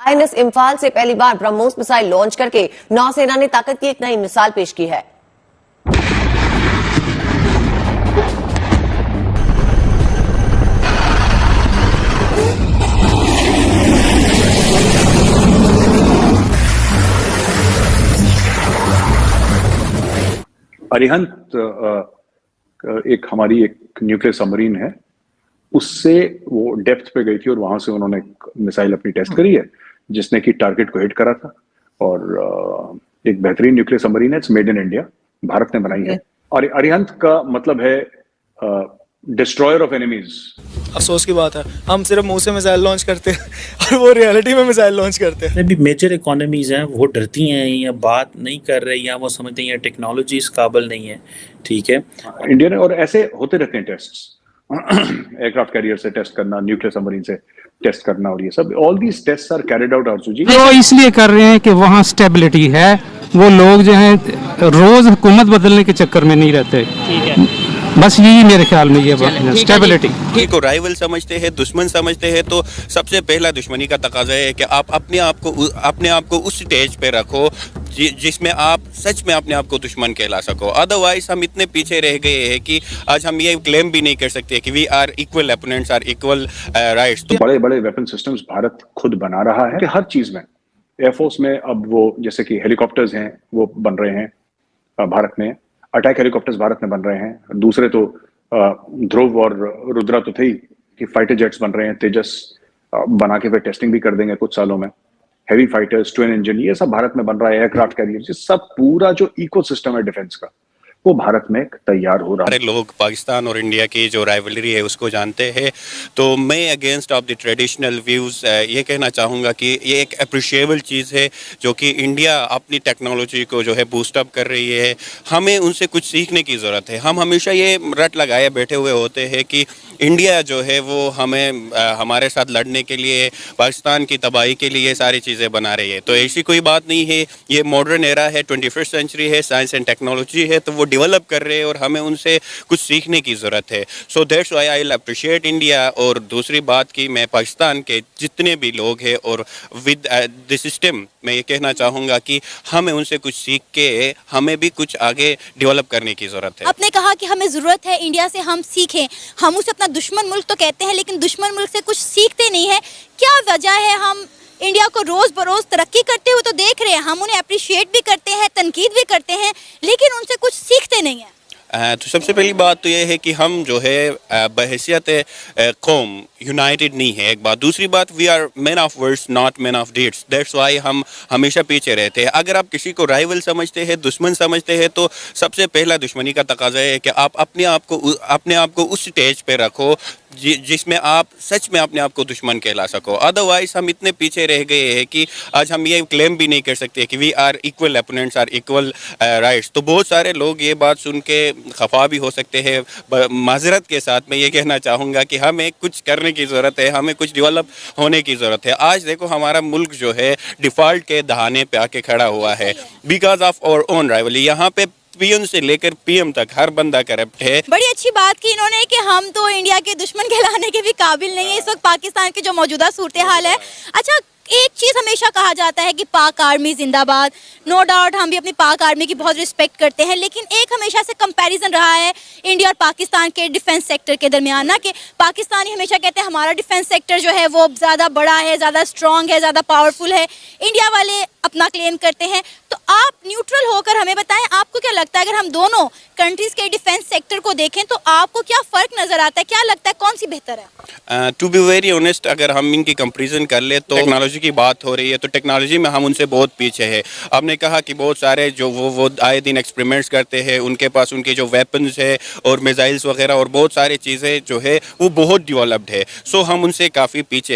INS Imphal से पहली बार BrahMos missile launch करके नौसेना ने ताकत की एक नई मिसाल पेश की है। अरिहंत एक हमारी एक न्यूक्लियर सबमरीन है, उससे वो डेप्थ पे गई थी और वहां से उन्होंने मिसाइल अपनी टेस्ट करी है जिसने कि टारगेट को हिट करा था। और एक बेहतरीन न्यूक्लियर सबमरीन है, it's made in India, Bharat ने बनाई है। और अरिहंत का मतलब है डिस्ट्रॉयर ऑफ एनिमीज। अफसोस की बात है हम सिर्फ मुंह से मिसाइल लॉन्च करते हैं और वो रियलिटी में मिसाइल लॉन्च करते हैं। अभी मेजर इकोनॉमीज हैं वो डरती हैं या बात नहीं कर रही या वो समझते हैं टेक्नोलॉजी इस काबिल नहीं है, ठीक है। इंडिया ने, और ऐसे होते रहते हैं टेस्ट्स, एयरक्राफ्ट कैरियर से टेस्ट करना, न्यूक्लियर सबमरीन से टेस्ट करना, और ये सब all these tests are carried out आर्जू जी। वो इसलिए कर रहे हैं कि वहाँ स्टेबिलिटी है, वो लोग जो हैं रोज हुकूमत बदलने के चक्कर में नहीं रहते, ठीक है। बस यही मेरे ख्याल में ये स्टेबिलिटी को राइवल समझते हैं, दुश्मन समझते हैं, तो सबसे पहला दुश्मनी का तकाजा है कि आप अपने आप को उस स्टेज पे रखो जिसमें आप सच में अपने आप को दुश्मन कहला सको। अदरवाइज हम इतने पीछे रह गए हैं कि आज हम ये क्लेम भी नहीं कर सकते कि we are equal opponents are equal rights. तो बड़े बड़े वेपन सिस्टम्स भारत खुद बना रहा है कि हर चीज में। एयरफोर्स में अब वो जैसे कि हेलीकॉप्टर्स हैं वो बन रहे हैं भारत में, अटैक हेलीकॉप्टर्स भारत में बन रहे हैं। दूसरे तो ध्रुव और रुद्रा तो थे ही कि फाइटर जेट्स बन रहे हैं, तेजस बना के फिर टेस्टिंग भी कर देंगे कुछ सालों में। हैवी फाइटर्स, ट्विन इंजन, ये सब भारत में बन रहा है। एयरक्राफ्ट कैरियर, ये सब पूरा जो इकोसिस्टम है डिफेंस का वो भारत में तैयार हो रहा है। सारे लोग पाकिस्तान और इंडिया की जो राइवलरी है उसको जानते हैं, तो मैं against of the traditional views ये कहना चाहूँगा कि ये एक अप्रिशिएबल चीज़ है जो कि इंडिया अपनी टेक्नोलॉजी को जो है बूस्ट अप कर रही है। हमें उनसे कुछ सीखने की ज़रूरत है। हम हमेशा ये रट लगाए बैठे हुए होते हैं कि इंडिया जो है वो हमें हमारे साथ लड़ने के लिए, पाकिस्तान की तबाही के लिए सारी चीज़ें बना रही है। तो ऐसी कोई बात नहीं है, ये मॉडर्न एरा है, 21st सेंचुरी है, साइंस एंड टेक्नोलॉजी है, तो वो डेवलप कर रहे हैं और हमें उनसे कुछ सीखने की ज़रूरत है। So that's why I will appreciate India. और दूसरी बात कि मैं पाकिस्तान के जितने भी लोग हैं और विद द सिस्टम मैं ये कहना चाहूँगा कि हमें उनसे कुछ सीख के हमें भी कुछ आगे डेवलप करने की ज़रूरत है। आपने कहा कि हमें ज़रूरत है इंडिया से हम सीखें। हम उसे अपना दुश्मन मुल्क तो कहते हैं लेकिन दुश्मन मुल्क से कुछ सीखते नहीं है। क्या वजह है? हम इंडिया को रोज़ बरोज़ तरक्की करते हुए तो देख रहे हैं, हम उन्हें अप्रिशिएट भी करते हैं, तनकीद भी करते हैं, लेकिन उनसे कुछ सीखते नहीं हैं। तो सबसे पहली बात तो ये है कि हम जो है बहैसियत कौम यूनाइटेड नहीं है, एक बात। दूसरी बात, we are man of words not man of deeds, that's why हम हमेशा पीछे रहते हैं। अगर आप किसी को राइवल समझते हैं, दुश्मन समझते हैं, तो सबसे पहला दुश्मनी का तकाजा है कि आप अपने आप को उस स्टेज पे रखो जिसमें आप सच में अपने आप को दुश्मन कहला सको। अदरवाइज हम इतने पीछे रह गए हैं कि आज हम ये क्लेम भी नहीं कर सकते कि we are equal opponents are equal rights. तो बहुत सारे लोग ये बात सुन के खफा भी हो सकते हैं। माजरत के साथ मैं ये कहना चाहूँगा कि हमें कुछ करने की ज़रूरत है, हमें कुछ डेवलप होने की ज़रूरत है। आज देखो हमारा मुल्क जो है डिफ़ॉल्ट के दहाने पे आके खड़ा हुआ है because of our own rivalry. यहाँ पे पीएम से लेकर पीएम तक हर बंदा करप्ट है। बड़ी अच्छी बात की इन्होंने कि हम तो इंडिया के दुश्मन कहलाने के भी काबिल नहीं है इस वक्त पाकिस्तान की जो मौजूदा सूरत हाल है। अच्छा, एक चीज़ हमेशा कहा जाता है कि पाक आर्मी जिंदाबाद। नो डाउट हम भी अपनी पाक आर्मी की बहुत रिस्पेक्ट करते हैं, लेकिन एक हमेशा से कंपैरिजन रहा है इंडिया और पाकिस्तान के डिफेंस सेक्टर के दरमियान ना, कि पाकिस्तानी हमेशा कहते हैं हमारा डिफेंस सेक्टर जो है वो ज़्यादा बड़ा है, ज़्यादा स्ट्रॉन्ग है, ज़्यादा पावरफुल है। इंडिया वाले अपना क्लेम करते हैं। तो आप न्यूट्रल होकर हमें बताएं, आपको क्या लगता है अगर हम दोनों कंट्रीज़ के डिफेंस सेक्टर को देखें तो आपको क्या फ़र्क नज़र आता है? क्या लगता है कौन सी बेहतर है? टू बी वेरी ऑनेस्ट, अगर हम इनकी कंपेरिजन कर ले तो टेक्नोलॉजी की बात हो रही है, तो टेक्नोलॉजी में हम उनसे बहुत पीछे है। आपने कहा कि बहुत सारे जो वो आए दिन एक्सपेरिमेंट्स करते हैं, उनके पास उनके जो वेपन्स है और मिसाइल्स वगैरह और बहुत सारी चीज़ें जो है वो बहुत डेवलप्ड है। सो हम उनसे काफ़ी पीछे